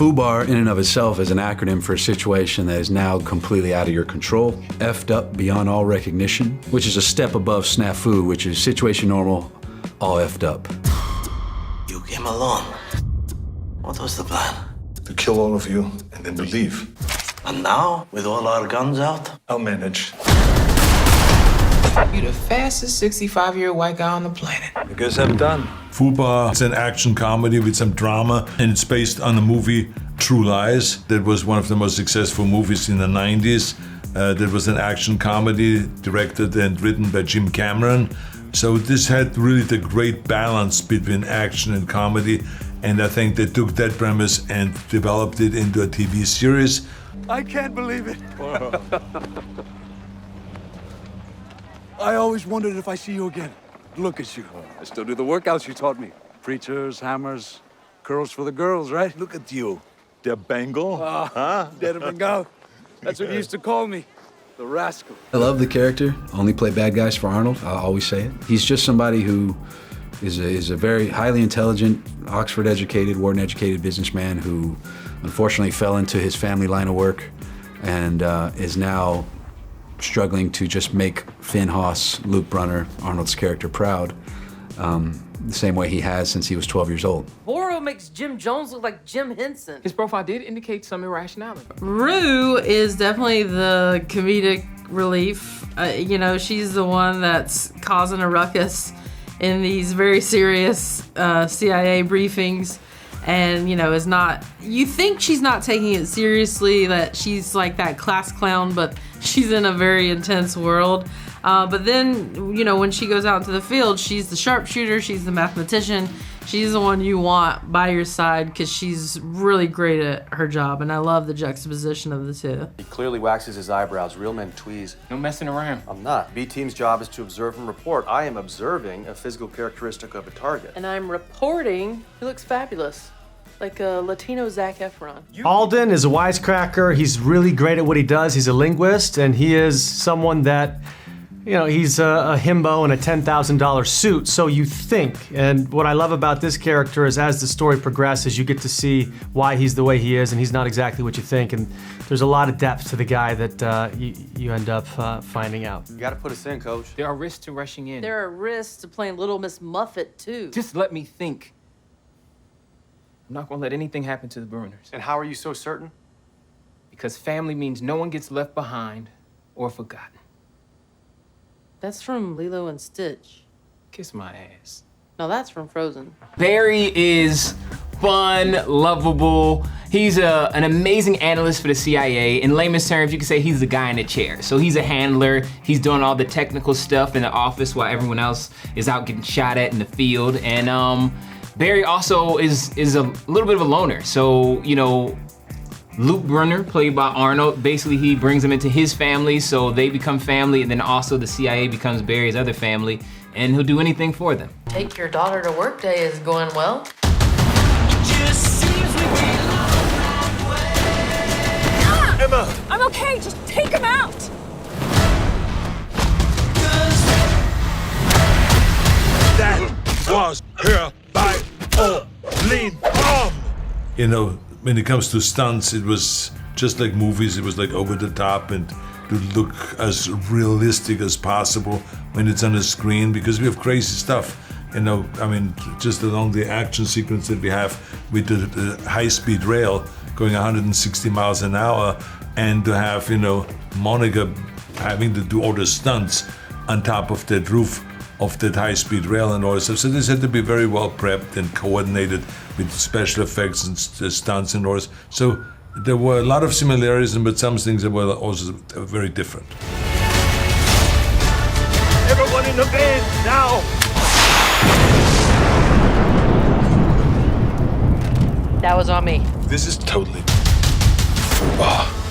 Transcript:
FUBAR in and of itself is an acronym for a situation that is now completely out of your control, effed up beyond all recognition, which is a step above snafu, which is situation normal, all effed up. You came alone. What was the plan? To kill all of you and then to leave. And now, with all our guns out? I'll manage. You're the fastest 65-year-old white guy on the planet. I guess I'm done. FUBAR is an action comedy with some drama, and it's based on the movie True Lies. That was one of the most successful movies in the 90s. That was an action comedy directed and written by Jim Cameron. So this had really the great balance between action and comedy, and I think they took that premise and developed it into a TV series. I can't believe it. I always wondered if I see you again. Look at you. I still do the workouts you taught me. Preachers, hammers, curls for the girls, right? Look at you, der Bengal. Der Bengal. That's what you used to call me. The rascal. I love the character. Only play bad guys for Arnold. I'll always say it. He's just somebody who is a very highly intelligent, Oxford-educated, Wharton-educated businessman who unfortunately fell into his family line of work and is now struggling to just make Finn Haas, Luke Brunner, Arnold's character, proud, the same way he has since he was 12 years old. Boro makes Jim Jones look like Jim Henson. His profile did indicate some irrationality. Rue is definitely the comedic relief. You know, she's the one that's causing a ruckus in these very serious CIA briefings. And, you know, is not, you think she's not taking it seriously, that she's like that class clown, but she's in a very intense world. But then, you know, when she goes out into the field, she's the sharpshooter, she's the mathematician, she's the one you want by your side because she's really great at her job. And I love the juxtaposition of the two. He clearly waxes his eyebrows. Real men tweeze. No messing around. I'm not. B-Team's job is to observe and report. I am observing a physical characteristic of a target. And I'm reporting, he looks fabulous. Like a Latino Zac Efron. Alden is a wisecracker. He's really great at what he does. He's a linguist, and he is someone that, you know, he's a himbo in a $10,000 suit, so you think. And what I love about this character is as the story progresses, you get to see why he's the way he is, and he's not exactly what you think. And there's a lot of depth to the guy that you end up finding out. You gotta put us in, Coach. There are risks to rushing in. There are risks to playing Little Miss Muffet, too. Just let me think. I'm not gonna let anything happen to the Bruners. And how are you so certain? Because family means no one gets left behind or forgotten. That's from Lilo and Stitch. Kiss my ass. No, that's from Frozen. Barry is fun, lovable. He's an amazing analyst for the CIA. In layman's terms, you could say he's the guy in the chair. So he's a handler. He's doing all the technical stuff in the office while everyone else is out getting shot at in the field. And Barry also is a little bit of a loner. So, you know, Luke Brunner, played by Arnold, basically he brings him into his family, so they become family, and then also the CIA becomes Barry's other family, and he'll do anything for them. Take your daughter to work day is going well. Emma! I'm okay, just take him out! That was her by all lean arm! You know, when it comes to stunts, it was just like movies. It was like over the top and to look as realistic as possible when it's on the screen, because we have crazy stuff. You know, I mean, just along the action sequence that we have with the high-speed rail going 160 miles an hour, and to have, you know, Monica having to do all the stunts on top of that roof of that high-speed rail and all this stuff. So this had to be very well prepped and coordinated with special effects and stunts and all this. So there were a lot of similarities, but some things that were also very different. Everyone in the van, now! That was on me. This is totally FUBAR.